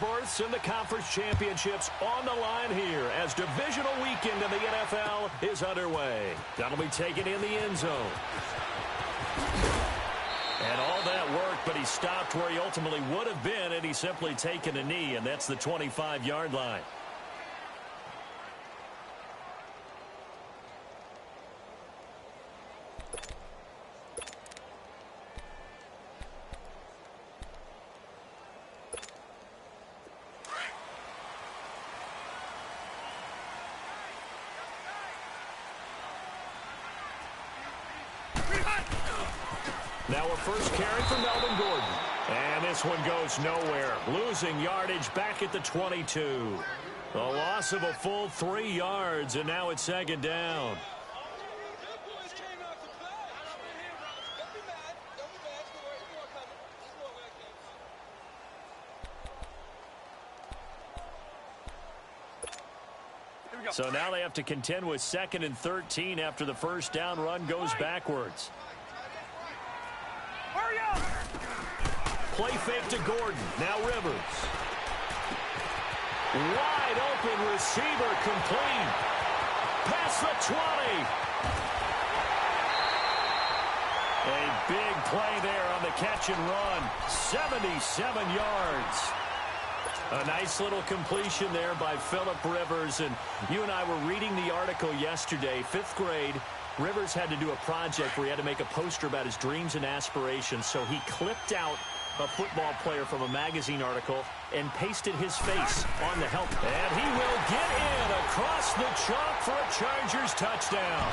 berths in the conference championships on the line here as divisional weekend in the NFL is underway. That'll be taken in the end zone. And all that work, but he stopped where he ultimately would have been, and he's simply taken a knee, and that's the 25-yard line. Now a first carry for Melvin Gordon. And this one goes nowhere. Losing yardage back at the 22. A loss of a full 3 yards, and now it's second down. So now they have to contend with 2nd and 13 after the first down run goes backwards. Play fake to Gordon. Now Rivers. Wide open receiver complete. Past the 20. A big play there on the catch and run. 77 yards. A nice little completion there by Phillip Rivers. And you and I were reading the article yesterday, 5th grade. Rivers had to do a project where he had to make a poster about his dreams and aspirations. So he clipped out a football player from a magazine article and pasted his face on the helmet. And he will get in across the chalk for a Chargers touchdown.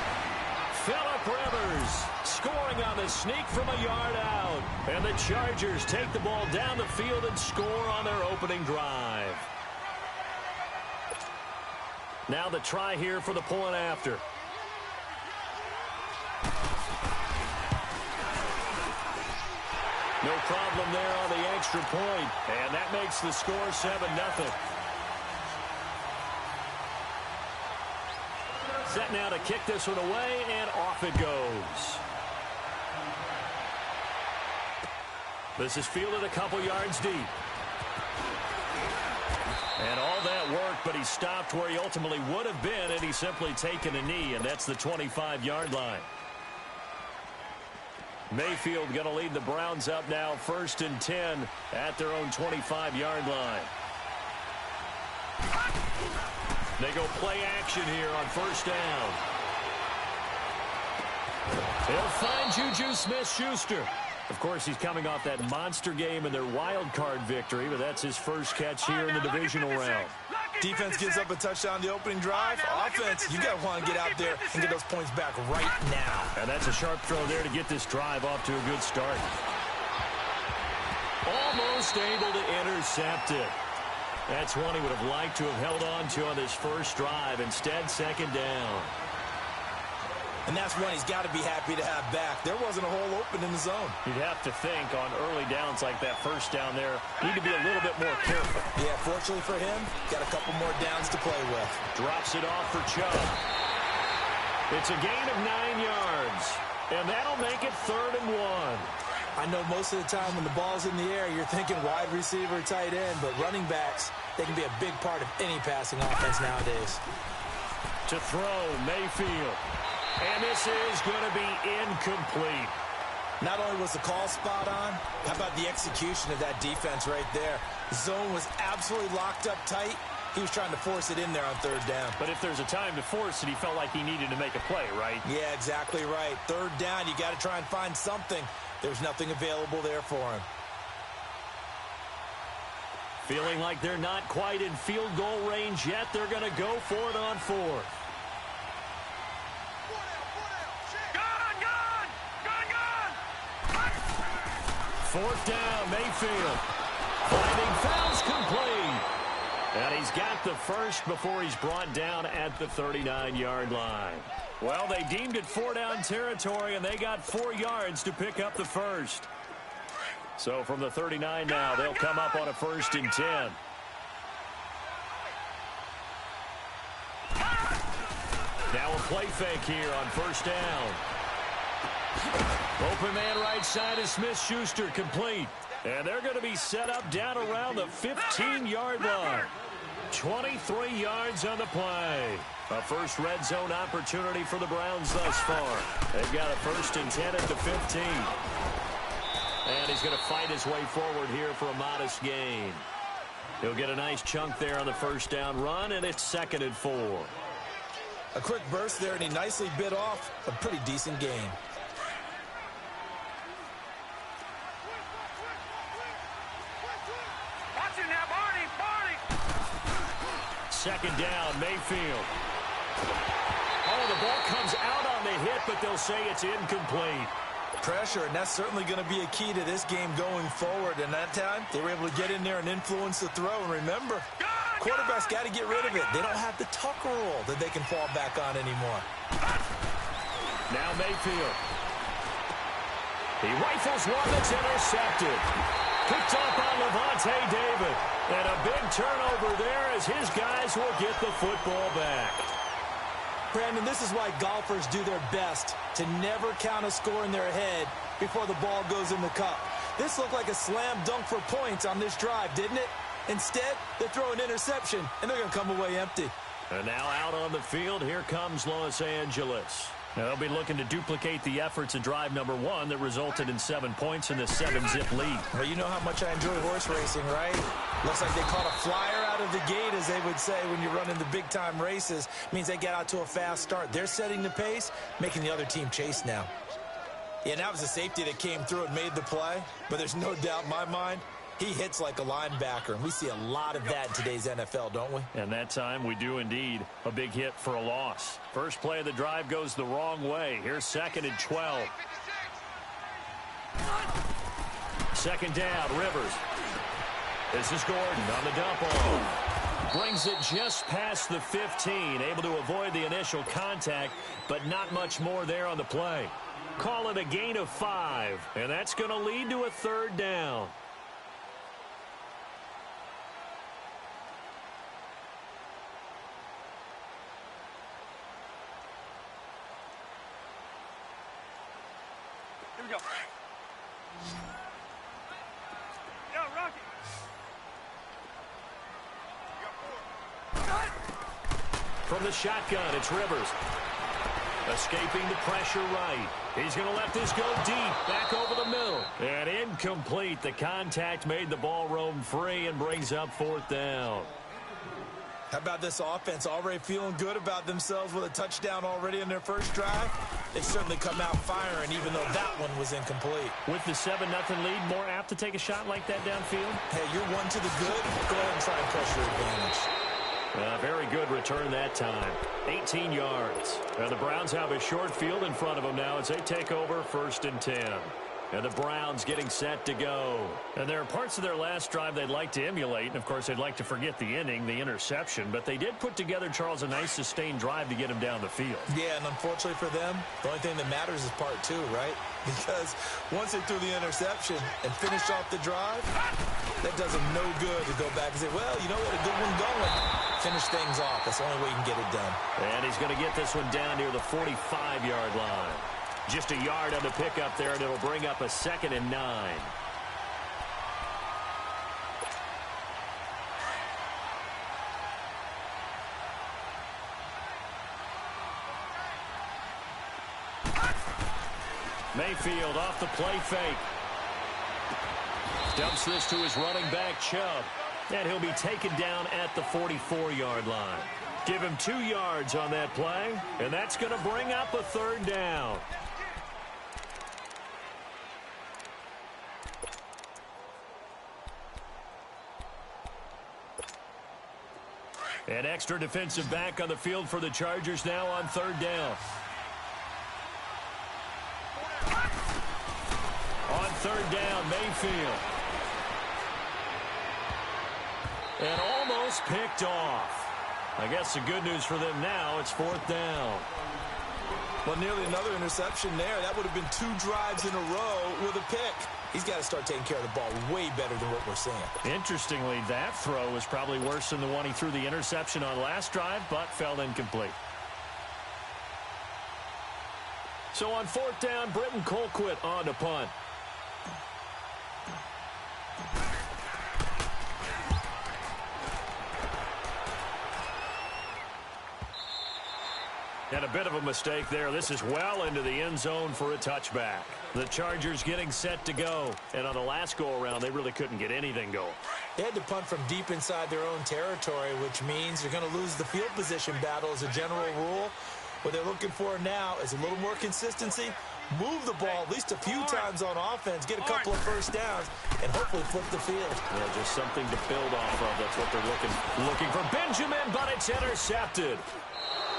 Phillip Rivers scoring on the sneak from a yard out. And the Chargers take the ball down the field and score on their opening drive. Now the try here for the point after. No problem there on the extra point. And that makes the score 7-0. Set now to kick this one away, and off it goes. This is fielded a couple yards deep. And all that work, but he stopped where he ultimately would have been, and he's simply taken a knee, and that's the 25-yard line. Mayfield going to lead the Browns up now, 1st and 10 at their own 25-yard line. They go play action here on 1st down. He'll find Juju Smith-Schuster. Of course, he's coming off that monster game in their wild card victory, but that's his first catch here in the divisional round. Defense gives up a touchdown the opening drive. Offense, you got to want to get out there and get those points back right now. And that's a sharp throw there to get this drive off to a good start. Almost able to intercept it. That's one he would have liked to have held on to on this first drive. Instead, 2nd down. And that's one he's got to be happy to have back. There wasn't a hole open in the zone. You'd have to think on early downs like that first down there, need to be a little bit more careful. Yeah, fortunately for him, got a couple more downs to play with. Drops it off for Chubb. It's a gain of 9 yards, and that'll make it 3rd and 1. I know most of the time when the ball's in the air, you're thinking wide receiver, tight end, but running backs, they can be a big part of any passing offense nowadays. To throw, Mayfield. And this is going to be incomplete. Not only was the call spot on, how about the execution of that defense right there? The zone was absolutely locked up tight. He was trying to force it in there on 3rd down. But if there's a time to force it, he felt like he needed to make a play, right? Yeah, exactly right. 3rd down, you got to try and find something. There's nothing available there for him. Feeling like they're not quite in field goal range yet, they're going to go for it on 4th. Fourth down, Mayfield. Finding fouls complete. And he's got the first before he's brought down at the 39-yard line. Well, they deemed it 4-down territory, and they got 4 yards to pick up the first. So from the 39 now, they'll come up on a 1st and 10. Now a play fake here on 1st down. Open man right side is Smith-Schuster, complete. And they're going to be set up down around the 15-yard line. 23 yards on the play. A first red zone opportunity for the Browns thus far. They've got a 1st and 10 at the 15. And he's going to fight his way forward here for a modest gain. He'll get a nice chunk there on the first down run, and it's 2nd and 4. A quick burst there, and he nicely bit off a pretty decent gain. Second down, Mayfield. Oh, the ball comes out on the hit, but they'll say it's incomplete. Pressure, and that's certainly going to be a key to this game going forward. And that time, they were able to get in there and influence the throw. And remember, quarterbacks got to get rid of it. They don't have the Tucker rule that they can fall back on anymore. Now Mayfield. He rifles one that's intercepted. Picked up on Levante David. And a big turnover there as his guys will get the football back. Brandon, this is why golfers do their best to never count a score in their head before the ball goes in the cup. This looked like a slam dunk for points on this drive, didn't it? Instead, they throw an interception, and they're going to come away empty. And now out on the field, here comes Los Angeles. Now they'll be looking to duplicate the efforts of drive number 1 that resulted in 7 points in the 7-zip lead. Well, you know how much I enjoy horse racing, right? Looks like they caught a flyer out of the gate, as they would say when you're running the big-time races. Means they get out to a fast start. They're setting the pace, making the other team chase now. Yeah, and that was a safety that came through and made the play. But there's no doubt in my mind, he hits like a linebacker, and we see a lot of that in today's NFL, don't we? And that time we do indeed. A big hit for a loss. First play of the drive goes the wrong way. Here's 2nd and 12. Second down, Rivers. This is Gordon on the dump off. Brings it just past the 15. Able to avoid the initial contact, but not much more there on the play. Call it a gain of 5, and that's going to lead to a 3rd down. Here we go. Yo, Rocky. From the shotgun, it's Rivers. Escaping the pressure right. He's going to let this go deep, back over the middle. And incomplete. The contact made the ball roam free and brings up 4th down. How about this offense already feeling good about themselves with a touchdown already in their first drive? They've certainly come out firing, even though that one was incomplete. With the 7-0 lead, more apt to take a shot like that downfield? Hey, you're one to the good. Go ahead and try and press your advantage. Very good return that time. 18 yards. And the Browns have a short field in front of them now as they take over 1st and 10. And the Browns getting set to go. And there are parts of their last drive they'd like to emulate. And, of course, they'd like to forget the inning, the interception. But they did put together, Charles, a nice sustained drive to get him down the field. Yeah, and unfortunately for them, the only thing that matters is part 2, right? Because once they threw the interception and finished off the drive, that does them no good to go back and say, well, you know what, a good one going. Finish things off. That's the only way you can get it done. And he's going to get this one down near the 45-yard line. Just a yard on the pickup there, and it'll bring up a 2nd and 9. Mayfield off the play fake. Dumps this to his running back, Chubb. And he'll be taken down at the 44-yard line. Give him 2 yards on that play, and that's going to bring up a 3rd down. An extra defensive back on the field for the Chargers now on 3rd down. On 3rd down, Mayfield. And almost picked off. I guess the good news for them now, it's 4th down. Well, nearly another interception there. That would have been 2 drives in a row with a pick. He's got to start taking care of the ball way better than what we're seeing. Interestingly, that throw was probably worse than the one he threw the interception on last drive, but fell incomplete. So on 4th down, Britton Colquitt on to punt. And a bit of a mistake there. This is well into the end zone for a touchback. The Chargers getting set to go. And on the last go-around, they really couldn't get anything going. They had to punt from deep inside their own territory, which means you're going to lose the field position battle as a general rule. What they're looking for now is a little more consistency, move the ball at least a few times on offense, get a couple of first downs, and hopefully flip the field. Yeah, just something to build off of. That's what they're looking for. Benjamin, but it's intercepted.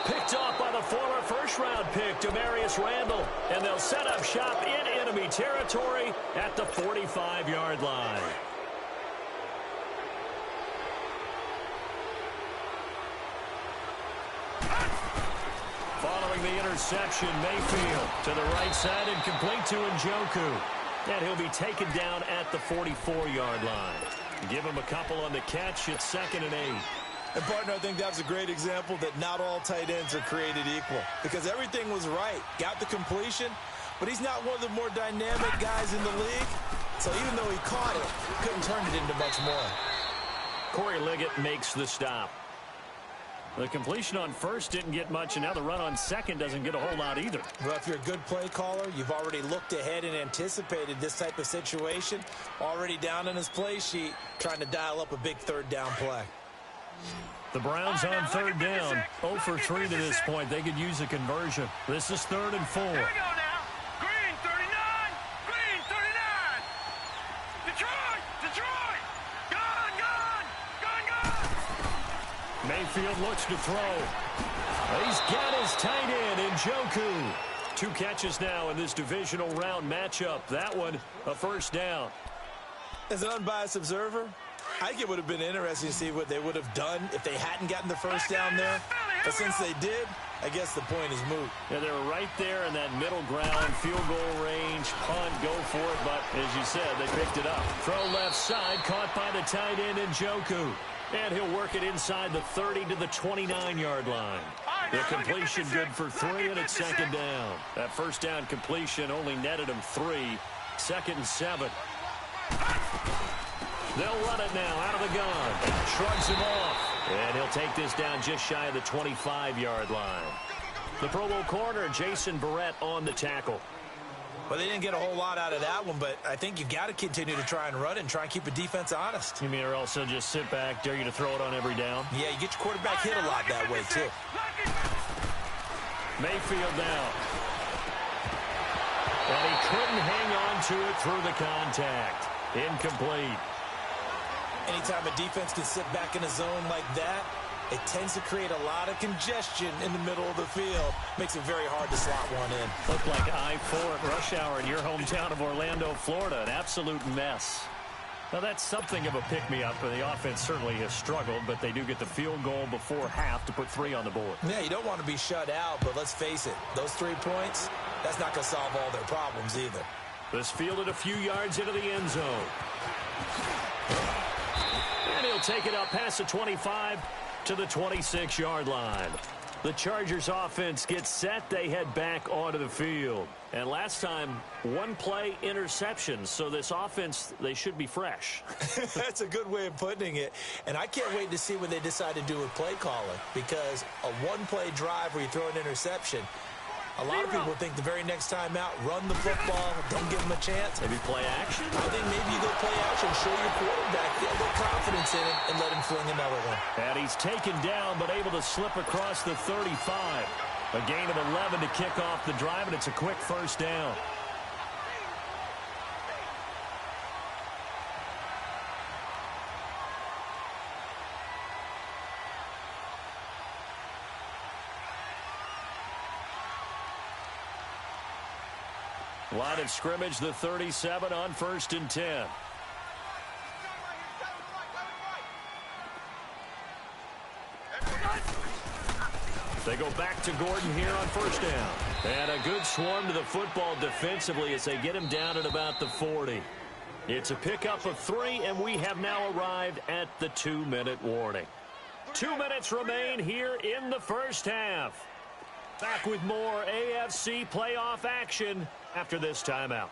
Picked off by the former first-round pick, Demarius Randall. And they'll set up shop in enemy territory at the 45-yard line. Following the interception, Mayfield to the right side and complete to Njoku. And he'll be taken down at the 44-yard line. Give him a couple on the catch. It's 2nd and 8. And, partner, I think that was a great example that not all tight ends are created equal. Because everything was right. Got the completion, but he's not one of the more dynamic guys in the league. So even though he caught it, couldn't turn it into much more. Corey Liggett makes the stop. The completion on first didn't get much, and now the run on second doesn't get a whole lot either. Well, if you're a good play caller, you've already looked ahead and anticipated this type of situation. Already down on his play sheet, trying to dial up a big third down play. The Browns on 3rd down. 0 for 3 to this point. They could use a conversion. This is 3rd and 4. Here we go now. Green 39. Green 39. Detroit. Detroit. Gone. Gone. Gone. Gone. Mayfield looks to throw. He's got his tight end, Njoku. 2 catches now in this divisional round matchup. That one, a first down. As an unbiased observer, I think it would have been interesting to see what they would have done if they hadn't gotten the first down there. But since they did, I guess the point is moot. Yeah, they were right there in that middle ground, field goal range, punt, go for it. But as you said, they picked it up. Throw left side, caught by the tight end, Njoku. And he'll work it inside the 30 to the 29-yard line. The completion good for 3, and it's 2nd down. That first down completion only netted him 3. 2nd and 7. They'll run it now out of the gun. Shrugs him off. And he'll take this down just shy of the 25-yard line. The Pro Bowl corner, Jason Barrett, on the tackle. Well, they didn't get a whole lot out of that one, but I think you got to continue to try and run it and try and keep the defense honest. You mean or also just sit back, dare you to throw it on every down? Yeah, you get your quarterback hit a lot that way, too. Mayfield now. And he couldn't hang on to it through the contact. Incomplete. Anytime a defense can sit back in a zone like that, it tends to create a lot of congestion in the middle of the field. Makes it very hard to slot one in. Looked like I-4 at rush hour in your hometown of Orlando, Florida. An absolute mess. Now, that's something of a pick-me-up. The offense certainly has struggled, but they do get the field goal before half to put 3 on the board. Yeah, you don't want to be shut out, but let's face it. Those 3 points, that's not going to solve all their problems either. This fielded a few yards into the end zone. And he'll take it up past the 25 to the 26-yard line. The Chargers offense gets set. They head back onto the field. And last time, 1 play interception. So this offense, they should be fresh. That's a good way of putting it. And I can't wait to see what they decide to do with play calling. Because a 1-play drive where you throw an interception, a lot of people think the very next time out, run the football, don't give them a chance. Maybe play action? I think maybe you go play action, show your quarterback, get a little confidence in him, and let him fling another one. And he's taken down, but able to slip across the 35. A gain of 11 to kick off the drive, and it's a quick first down. Line of scrimmage, the 37 on 1st and 10. They go back to Gordon here on 1st down. And a good swarm to the football defensively as they get him down at about the 40. It's a pickup of 3, and we have now arrived at the 2-minute warning. 2 minutes remain here in the first half. Back with more AFC playoff action after this timeout.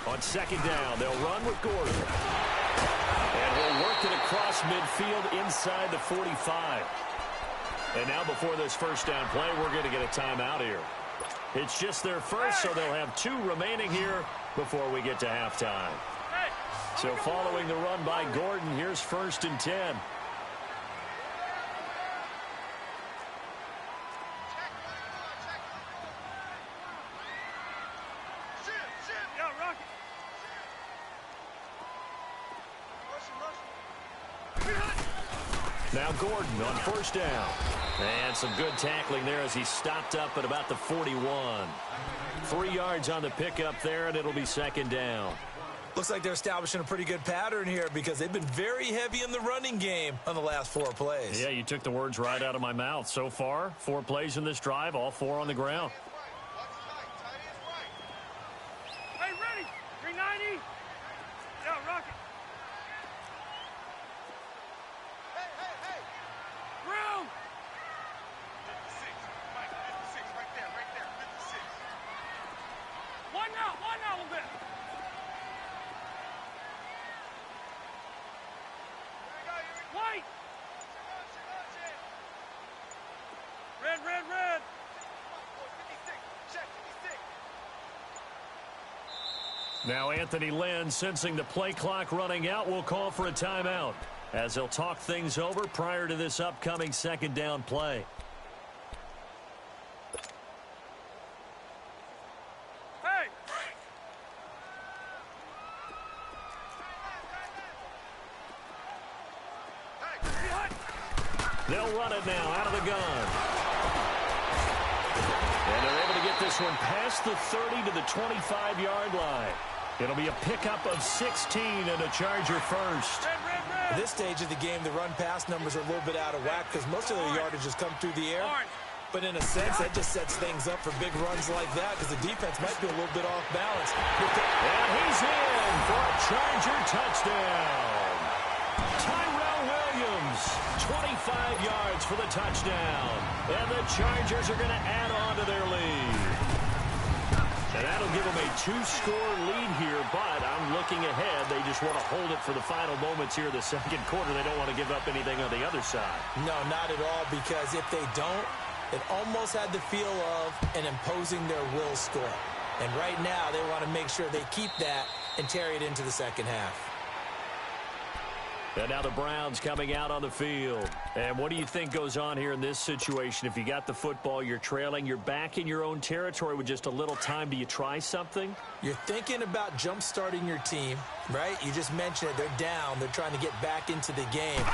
On second down, they'll run with Gordon. And he'll work it across midfield inside the 45. And now before this first down play, we're going to get a timeout here. It's just their first, so they'll have 2 remaining here before we get to halftime. So following the run by Gordon, here's 1st and 10. Now Gordon on 1st down. And some good tackling there as he stopped up at about the 41. 3 yards on the pickup there, and it'll be 2nd down. Looks like they're establishing a pretty good pattern here because they've been very heavy in the running game on the last 4 plays. Yeah, you took the words right out of my mouth. So far, 4 plays in this drive, all 4 on the ground. Hey, ready. 390. Yeah, rocket. Hey. Room. 56. Mike, 56. Right there. 56. One now a little bit. White! Red! Now Anthony Lynn, sensing the play clock running out, will call for a timeout as he'll talk things over prior to this upcoming 2nd down play. Hey! They'll run it now out of the gun. And they're able to get this one past the 30 to the 25-yard line. It'll be a pickup of 16 and a Charger first. At this stage of the game, the run-pass numbers are a little bit out of whack because most of their yardage has come through the air. But in a sense, that just sets things up for big runs like that because the defense might be a little bit off balance. And he's in for a Charger touchdown. Tyrell Williams, 25 yards for the touchdown. And the Chargers are going to add on to their lead. And that'll give them a 2-score lead here, but I'm looking ahead. They just want to hold it for the final moments here in the 2nd quarter. They don't want to give up anything on the other side. No, not at all, because if they don't, it almost had the feel of an imposing their will score. And right now, they want to make sure they keep that and carry it into the 2nd half. And now the Browns coming out on the field. And what do you think goes on here in this situation? If you got the football, you're trailing, you're back in your own territory with just a little time. Do you try something? You're thinking about jump-starting your team, right? You just mentioned it. They're down. They're trying to get back into the game.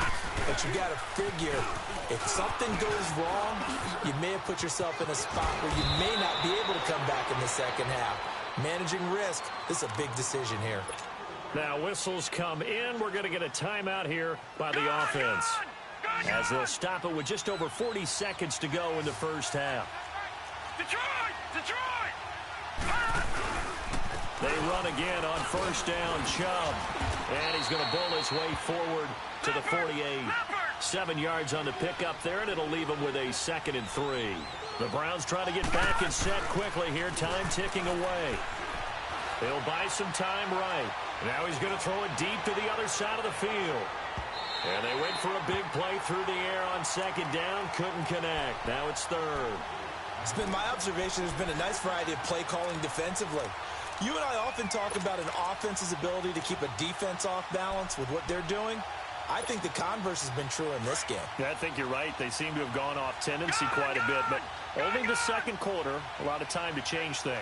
But you got to figure, if something goes wrong, you may have put yourself in a spot where you may not be able to come back in the 2nd half. Managing risk, this is a big decision here. Now whistles come in. We're going to get a timeout here by the offense as they'll stop it with just over 40 seconds to go in the 1st half. Detroit! They run again on 1st down. Chubb. And he's going to bull his way forward to the 48. 7 yards on the pickup there, and it'll leave him with a 2nd and 3. The Browns try to get back and set quickly here. Time ticking away. They'll buy some time right. Now he's going to throw it deep to the other side of the field. And they went for a big play through the air on 2nd down. Couldn't connect. Now it's 3rd. It's been my observation there's been a nice variety of play calling defensively. You and I often talk about an offense's ability to keep a defense off balance with what they're doing. I think the converse has been true in this game. Yeah, I think you're right. They seem to have gone off tendency quite a bit, but only the 2nd quarter, a lot of time to change things.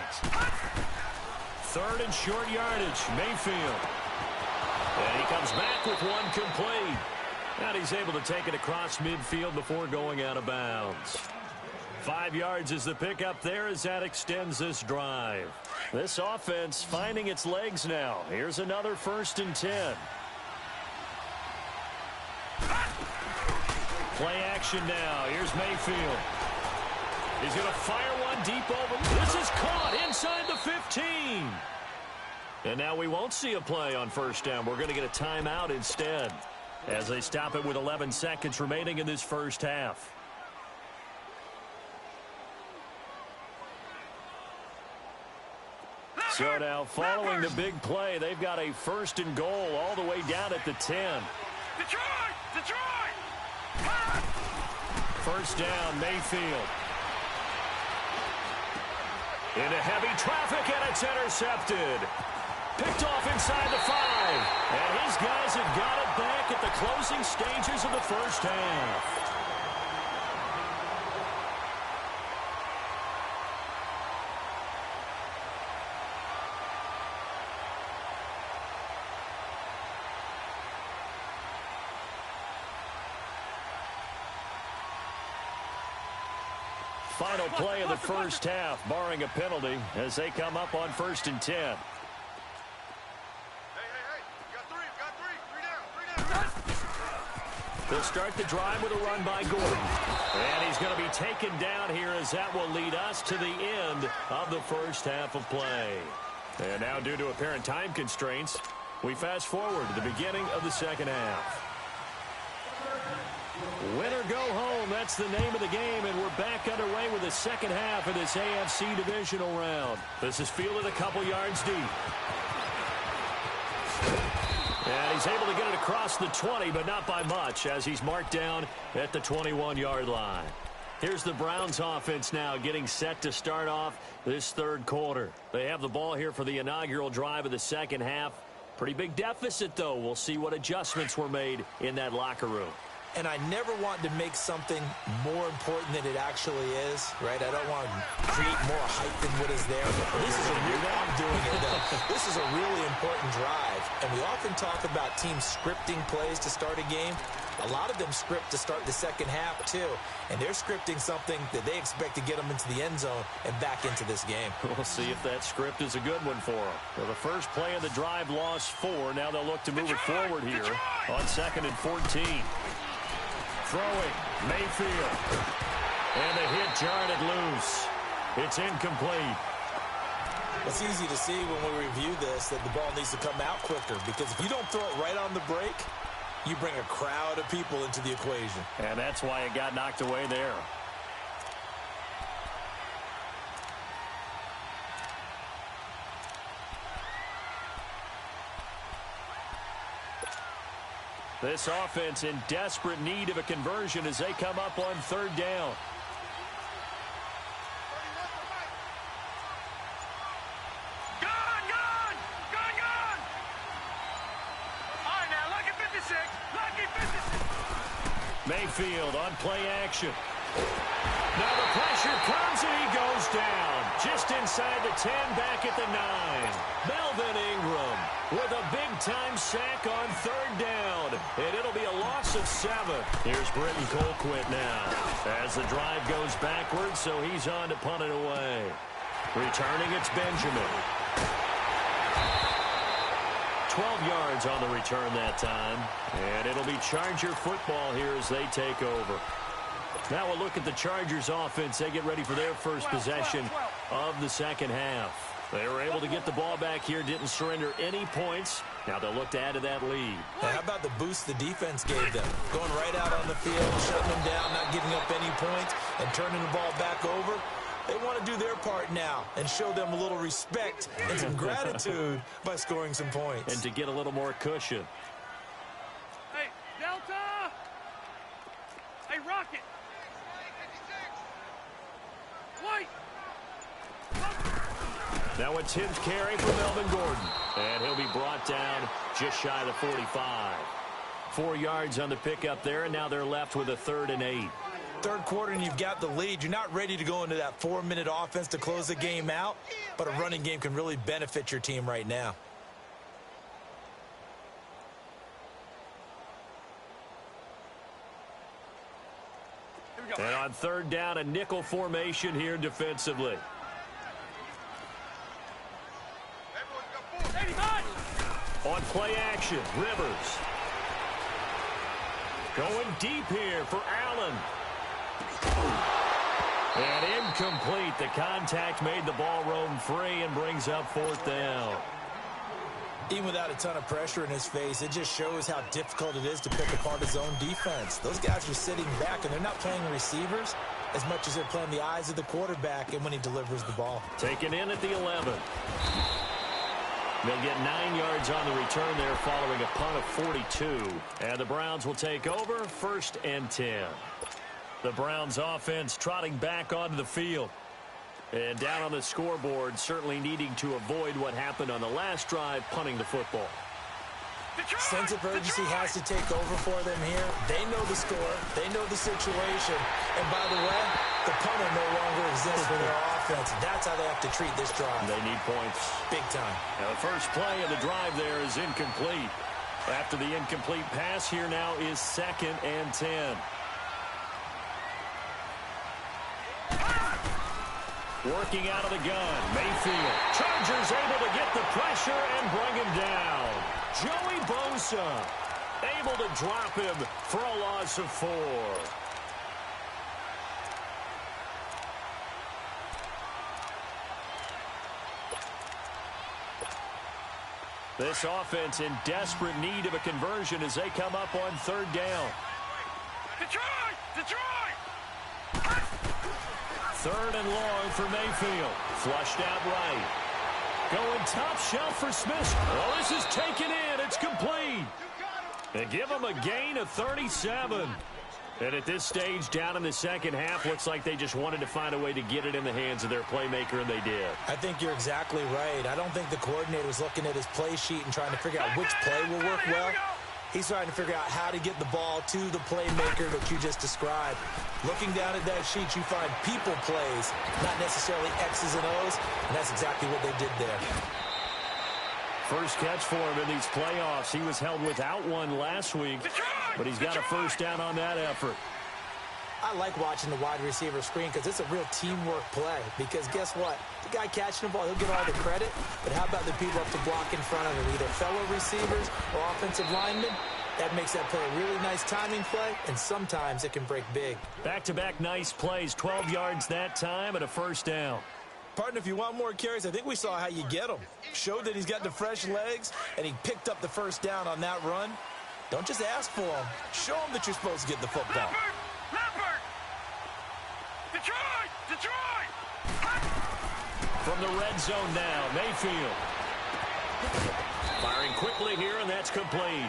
3rd and short yardage, Mayfield. And he comes back with one complete. And he's able to take it across midfield before going out of bounds. 5 yards is the pickup there as that extends this drive. This offense finding its legs now. Here's another 1st and 10. Play action now. Here's Mayfield. He's going to fire one deep over. This is caught inside the 15. And now we won't see a play on 1st down. We're going to get a timeout instead as they stop it with 11 seconds remaining in this 1st half. So now following the big play, they've got a 1st and goal all the way down at the 10. Detroit! Detroit! 1st down, Mayfield. Into heavy traffic, and it's intercepted. Picked off inside the 5. And his guys have got it back at the closing stages of the 1st half. Final play of the 1st half, barring a penalty, as they come up on 1st and 10. Hey, you got three down. They'll start the drive with a run by Gordon. And he's going to be taken down here as that will lead us to the end of the 1st half of play. And now, due to apparent time constraints, we fast forward to the beginning of the 2nd half. Win or go home, that's the name of the game, and we're back underway with the 2nd half of this AFC Divisional round. This is fielded a couple yards deep. And he's able to get it across the 20, but not by much, as he's marked down at the 21-yard line. Here's the Browns offense now getting set to start off this 3rd quarter. They have the ball here for the inaugural drive of the 2nd half. Pretty big deficit, though. We'll see what adjustments were made in that locker room. And I never want to make something more important than it actually is, right? I don't want to create more hype than what is there. This is a really important drive. And we often talk about teams scripting plays to start a game. A lot of them script to start the 2nd half, too. And they're scripting something that they expect to get them into the end zone and back into this game. We'll see if that script is a good one for them. Well, the first play of the drive lost 4. Now they'll look to move it forward here on 2nd and 14. Throwing, Mayfield. And the hit jarred it loose. It's incomplete. It's easy to see when we review this that the ball needs to come out quicker, because if you don't throw it right on the break, you bring a crowd of people into the equation. And that's why it got knocked away there. This offense in desperate need of a conversion as they come up on 3rd down. Gone! All right, now, lucky 56. Lucky 56. Mayfield on play action. Now the pressure comes and he goes down. Just inside the 10, back at the 9. Melvin Ingram with a big-time sack on 3rd down. And it'll be a loss of 7. Here's Britton Colquitt now as the drive goes backwards, so he's on to punt it away. Returning, it's Benjamin. 12 yards on the return that time. And it'll be Charger football here as they take over. Now we'll look at the Chargers offense. They get ready for their first possession of the 2nd half. They were able to get the ball back here, didn't surrender any points. Now they'll look to add to that lead. Hey, how about the boost the defense gave them? Going right out on the field, shutting them down, not giving up any points, and turning the ball back over. They want to do their part now and show them a little respect and some gratitude by scoring some points. And to get a little more cushion. Hey, Delta! Hey, Rocket! White! Now it's his carry for Melvin Gordon. And he'll be brought down just shy of the 45. 4 yards on the pickup there, and now they're left with a 3rd and 8. 3rd quarter and you've got the lead. You're not ready to go into that 4-minute offense to close the game out, but a running game can really benefit your team right now. And on 3rd down, a nickel formation here defensively. On play action, Rivers. Going deep here for Allen. And incomplete. The contact made the ball roam free and brings up 4th down. Even without a ton of pressure in his face, it just shows how difficult it is to pick apart his own defense. Those guys are sitting back, and they're not playing receivers. as much as they're playing the eyes of the quarterback and when he delivers the ball. Taken in at the 11. They'll get 9 yards on the return there following a punt of 42. And the Browns will take over 1st and 10. The Browns offense trotting back onto the field. And down on the scoreboard, certainly needing to avoid what happened on the last drive, punting the football. Sense of urgency has to take over for them here. They know the score. They know the situation. And by the way, the punter no longer exists for their offense. That's how they have to treat this drive. They need points. Big time. Now the first play of the drive there is incomplete. After the incomplete pass, here now is 2nd and 10. Working out of the gun, Mayfield. Chargers able to get the pressure and bring him down. Joey Bosa able to drop him for a loss of 4. This offense in desperate need of a conversion as they come up on 3rd down. Detroit! Detroit! 3rd and long for Mayfield. Flushed out right. Going top shelf for Smith. Well, this is taken in. It's complete. They give him a gain of 37. And at this stage, down in the second half, looks like they just wanted to find a way to get it in the hands of their playmaker, and they did. I think you're exactly right. I don't think the coordinator's looking at his play sheet and trying to figure out which play will work well. He's trying to figure out how to get the ball to the playmaker that you just described. Looking down at that sheet, you find people plays, not necessarily X's and O's, and that's exactly what they did there. First catch for him in these playoffs. He was held without one last week, but he's got a first down on that effort. I like watching the wide receiver screen because it's a real teamwork play. Because guess what? The guy catching the ball, he'll get all the credit. But how about the people up to block in front of him, either fellow receivers or offensive linemen? That makes that play a really nice timing play, and sometimes it can break big. Back-to-back nice plays, 12 yards that time and a first down. Partner, if you want more carries, I think we saw how you get him. Showed that he's got the fresh legs, and he picked up the first down on that run. Don't just ask for him. Show him that you're supposed to get the football. Leopard! Detroit! Detroit! From the red zone now, Mayfield. Firing quickly here, and that's complete.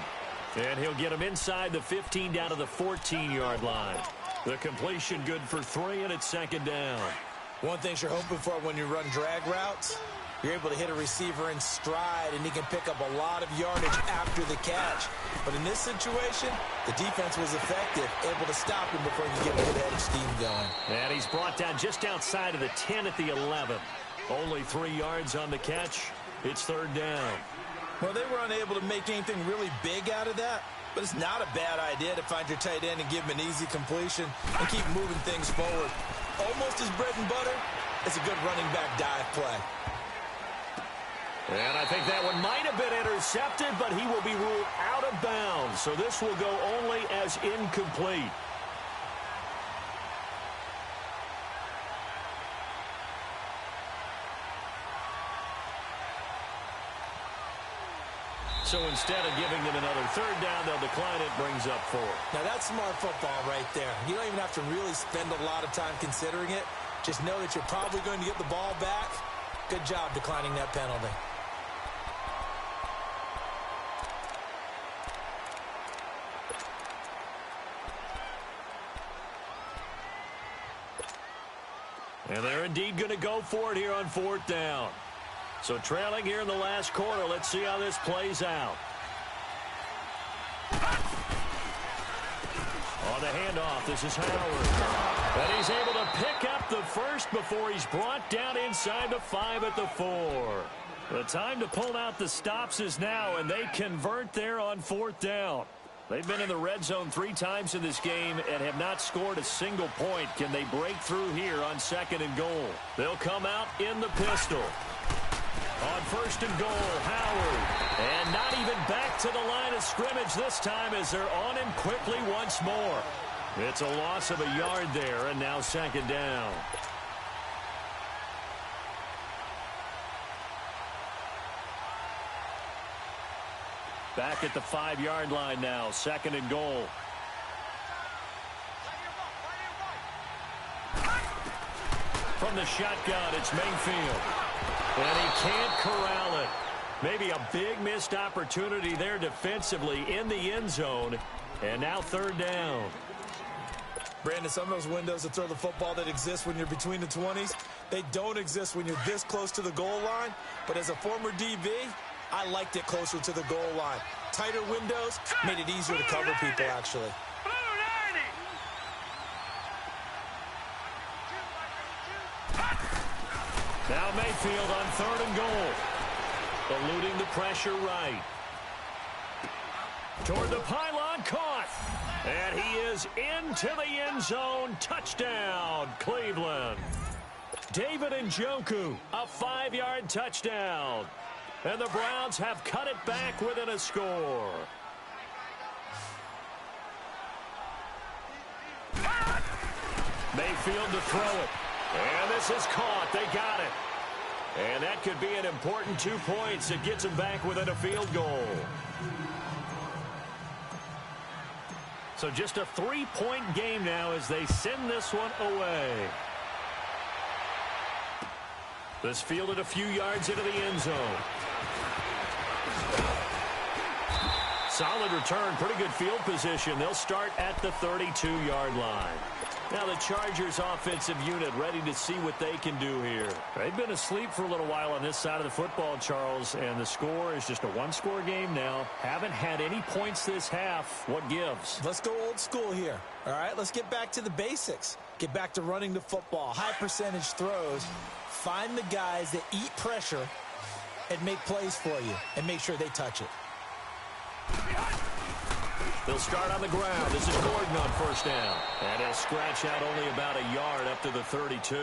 And he'll get him inside the 15 down to the 14-yard line. The completion good for 3, and it's 2nd down. One thing you're hoping for when you run drag routes, you're able to hit a receiver in stride, and he can pick up a lot of yardage after the catch. But in this situation, the defense was effective, able to stop him before he could get a good head of steam going. And he's brought down just outside of the 10 at the 11. Only 3 yards on the catch. It's 3rd down. Well, they were unable to make anything really big out of that, but it's not a bad idea to find your tight end and give him an easy completion and keep moving things forward. Almost his bread and butter. It's a good running back dive play. And I think that one might have been intercepted, but he will be ruled out of bounds. So this will go only as incomplete. So instead of giving them another 3rd down, they'll decline it, brings up 4. Now that's smart football right there. You don't even have to really spend a lot of time considering it. Just know that you're probably going to get the ball back. Good job declining that penalty. And they're indeed going to go for it here on 4th down. So trailing here in the last quarter. Let's see how this plays out. On the handoff, this is Howard. And he's able to pick up the first before he's brought down inside the 5 at the 4. The time to pull out the stops is now, and they convert there on 4th down. They've been in the red zone 3 times in this game and have not scored a single point. Can they break through here on 2nd and goal? They'll come out in the pistol. On 1st and goal, Howard. And not even back to the line of scrimmage this time as they're on him quickly once more. It's a loss of a yard there, and now 2nd down. Back at the 5-yard line now, 2nd and goal. From the shotgun, it's Mayfield. And he can't corral it. Maybe a big missed opportunity there defensively in the end zone. And now third down. Brandon, some of those windows to throw the football that exist when you're between the 20s, they don't exist when you're this close to the goal line. But as a former DB, I liked it closer to the goal line. Tighter windows made it easier to cover people, actually. Now Mayfield on third and goal. Eluding the pressure right. Toward the pylon, caught. And he is into the end zone. Touchdown, Cleveland. David Njoku, a 5-yard touchdown. And the Browns have cut it back within a score. Mayfield to throw it. And this is caught. They got it. And that could be an important 2 points. It gets them back within a field goal. So just a 3-point game now as they send this one away. This fielded a few yards into the end zone. Solid return, pretty good field position. They'll start at the 32-yard line. Now the Chargers offensive unit ready to see what they can do here. They've been asleep for a little while on this side of the football, Charles, and the score is just a one-score game now. Haven't had any points this half. What gives? Let's go old school here. All right, let's get back to the basics. Get back to running the football, high percentage throws. Find the guys that eat pressure and make plays for you and make sure they touch it. They'll start on the ground. This is Gordon on first down. And he'll scratch out only about a yard up to the 32.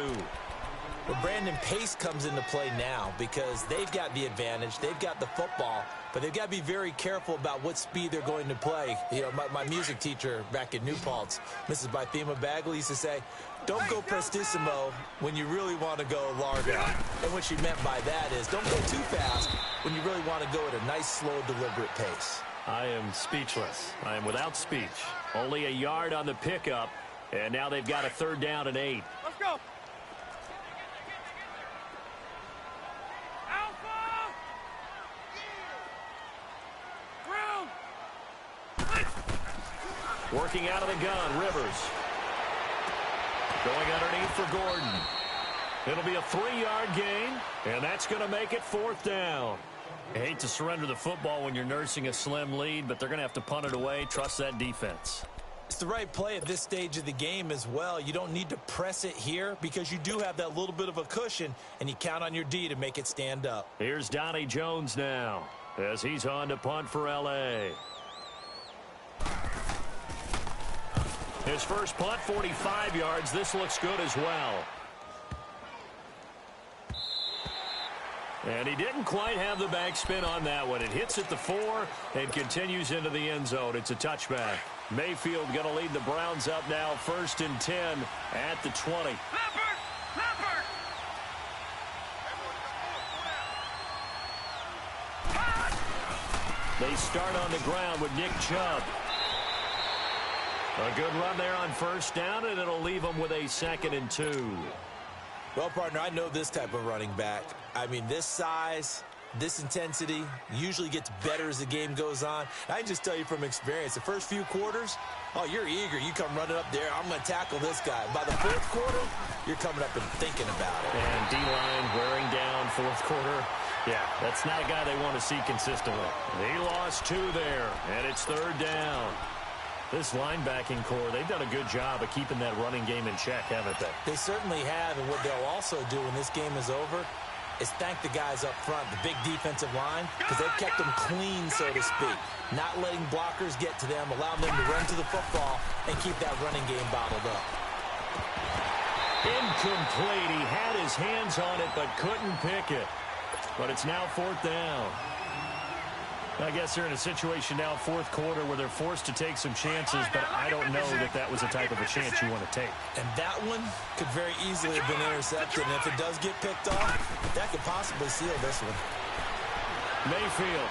Well, Brandon, pace comes into play now because they've got the advantage. They've got the football, but they've got to be very careful about what speed they're going to play. You know, my music teacher back in New Paltz, Mrs. Bythema Bagley, used to say, don't go prestissimo when you really want to go largo. And what she meant by that is don't go too fast when you really want to go at a nice, slow, deliberate pace. I am speechless. I am without speech. Only a yard on the pickup, and now they've got a third down and 8. Let's go. Alpha! Ground! Working out of the gun, Rivers. Going underneath for Gordon. It'll be a 3-yard gain, and that's going to make it fourth down. I hate to surrender the football when you're nursing a slim lead, but they're going to have to punt it away. Trust that defense. It's the right play at this stage of the game as well. You don't need to press it here because you do have that little bit of a cushion, and you count on your D to make it stand up. Here's Donnie Jones now as he's on to punt for L.A. His first punt, 45 yards. This looks good as well. And he didn't quite have the backspin on that one. It hits at the 4 and continues into the end zone. It's a touchback. Mayfield going to lead the Browns up now, 1st and 10 at the 20. Leopard! Leopard! They start on the ground with Nick Chubb. A good run there on first down, and it'll leave them with a 2nd and 2. Well, partner, I know this type of running back. I mean, this size, this intensity usually gets better as the game goes on. I can just tell you from experience, the first few quarters, oh, you're eager. You come running up there, I'm going to tackle this guy. By the 4th quarter, you're coming up and thinking about it. And D-line wearing down 4th quarter. Yeah, that's not a guy they want to see consistently. He lost 2 there, and it's 3rd down. This linebacking core, they've done a good job of keeping that running game in check, haven't they? They certainly have, and what they'll also do when this game is over is thank the guys up front, the big defensive line, because they've kept them clean, so to speak. Not letting blockers get to them, allowing them to run to the football and keep that running game bottled up. Incomplete. He had his hands on it but couldn't pick it. But it's now 4th down. I guess they're in a situation now, 4th quarter, where they're forced to take some chances, but I don't know that that was the type of a chance you want to take. And that one could very easily have been intercepted, and if it does get picked off, that could possibly seal this one. Mayfield.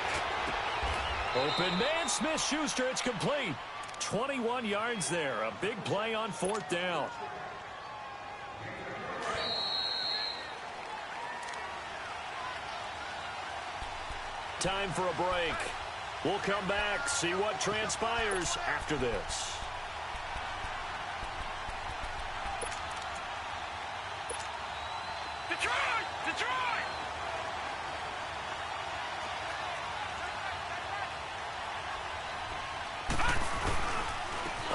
Open man, Smith-Schuster, it's complete. 21 yards there, a big play on 4th down. time for a break. We'll come back, see what transpires after this. Detroit! Detroit!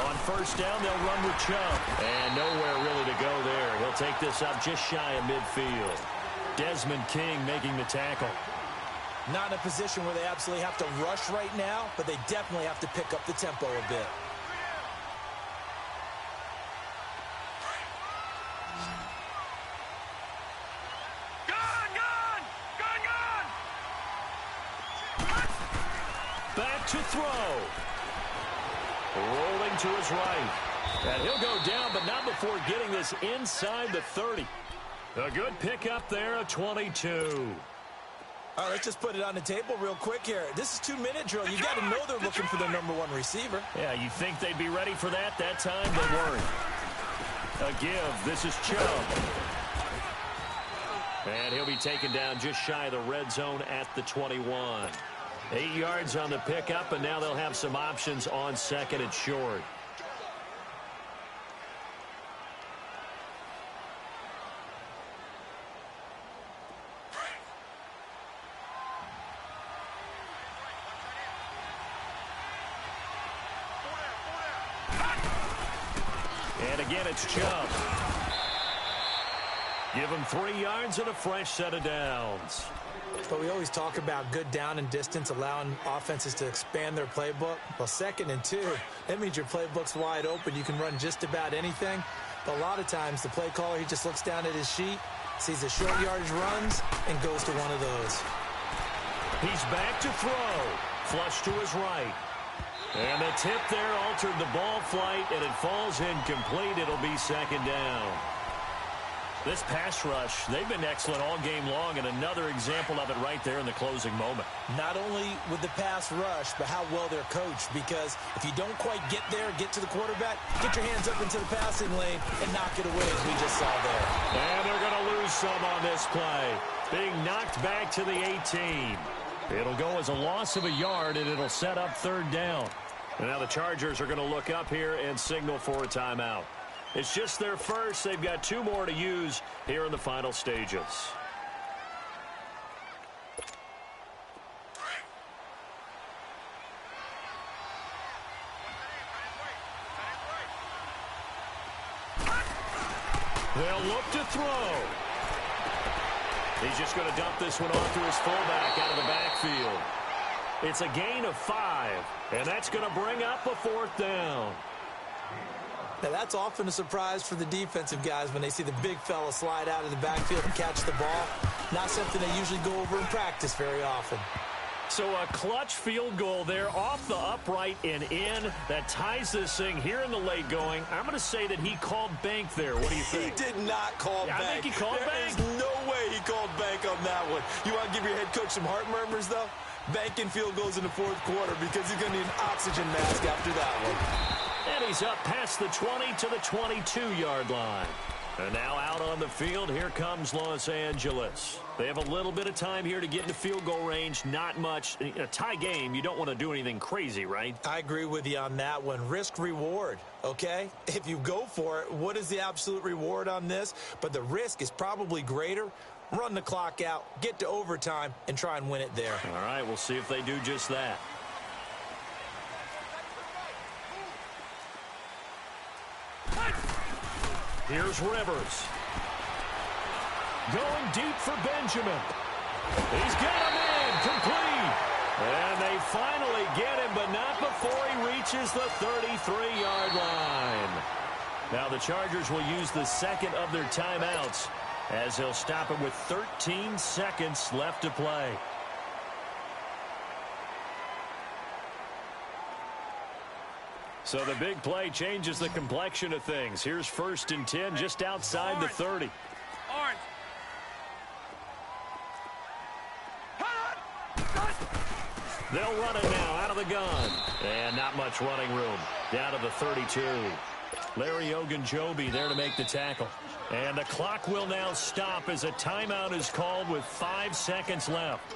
On first down, they'll run with Chubb. And nowhere really to go there. He'll take this up just shy of midfield. Desmond King making the tackle. Not in a position where they absolutely have to rush right now, but they definitely have to pick up the tempo a bit. Back to throw. Rolling to his right. And he'll go down, but not before getting this inside the 30. A good pickup there, a 22. All right, let's just put it on the table real quick here. This is 2-minute drill. You got to know they're looking for their #1 receiver. Yeah, you think they'd be ready for that? That time they weren't. A give. This is Chubb. And he'll be taken down just shy of the red zone at the 21. 8 yards on the pickup, and now they'll have some options on second and short. And again, it's Chubb. Give him 3 yards and a fresh set of downs. But we always talk about good down and distance, allowing offenses to expand their playbook. Well, 2nd and 2, that means your playbook's wide open. You can run just about anything. But a lot of times, the play caller, he just looks down at his sheet, sees the short yardage runs, and goes to one of those. He's back to throw. Flush to his right. And the tip there altered the ball flight, and it falls incomplete. It'll be 2nd down. This pass rush, they've been excellent all game long, and another example of it right there in the closing moment. Not only with the pass rush, but how well they're coached, because if you don't quite get there, get to the quarterback, get your hands up into the passing lane and knock it away, as we just saw there. And they're going to lose some on this play. Being knocked back to the 18. It'll go as a loss of a yard, and it'll set up 3rd down. And now the Chargers are going to look up here and signal for a timeout. It's just their first. They've got 2 more to use here in the final stages. They'll look to throw. He's just going to dump this one off to his fullback out of the backfield. It's a gain of 5, and that's going to bring up a 4th down. Now, that's often a surprise for the defensive guys when they see the big fella slide out of the backfield and catch the ball. Not something they usually go over in practice very often. So a clutch field goal there off the upright and in. That ties this thing here in the late going. I'm going to say that he called bank there. What do you think? He did not call bank. I think he called bank. There's no way he called bank on that one. You want to give your head coach some heart murmurs, though? Banking field goals in the 4th quarter because he's going to need an oxygen mask after that one. And he's up past the 20 to the 22-yard line. And now out on the field, here comes Los Angeles. They have a little bit of time here to get into field goal range. Not much. In a tie game, you don't want to do anything crazy, right? I agree with you on that one. Risk-reward, okay? If you go for it, what is the absolute reward on this? But the risk is probably greater. Run the clock out, get to overtime, and try and win it there. All right, we'll see if they do just that. Here's Rivers. Going deep for Benjamin. He's got him in, complete. And they finally get him, but not before he reaches the 33-yard line. Now the Chargers will use the 2nd of their timeouts as they'll stop it with 13 seconds left to play. So the big play changes the complexion of things. Here's 1st and 10 just outside the 30. Orange. They'll run it now out of the gun. And not much running room. Down to the 32. Larry Ogunjobi there to make the tackle. And the clock will now stop as a timeout is called with 5 seconds left.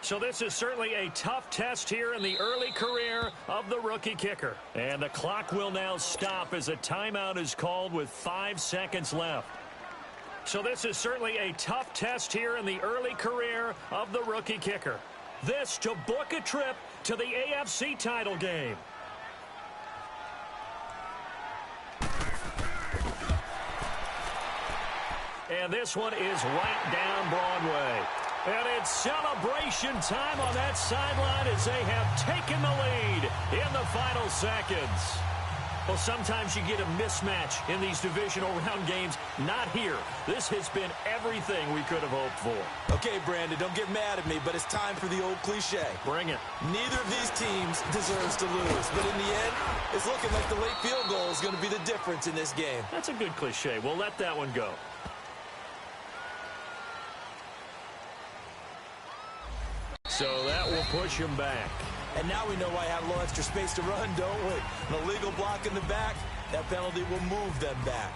So this is certainly a tough test here in the early career of the rookie kicker. And the clock will now stop as a timeout is called with 5 seconds left. So this is certainly a tough test here in the early career of the rookie kicker. This to book a trip to the AFC title game. And this one is right down Broadway. And it's celebration time on that sideline as they have taken the lead in the final seconds. Well, sometimes you get a mismatch in these divisional round games. Not here. This has been everything we could have hoped for. Okay, Brandon, don't get mad at me, but it's time for the old cliche. Bring it. Neither of these teams deserves to lose, but in the end, it's looking like the late field goal is going to be the difference in this game. That's a good cliche. We'll let that one go. So that will push him back. And now we know why I have a little extra space to run, don't we? An illegal block in the back, that penalty will move them back.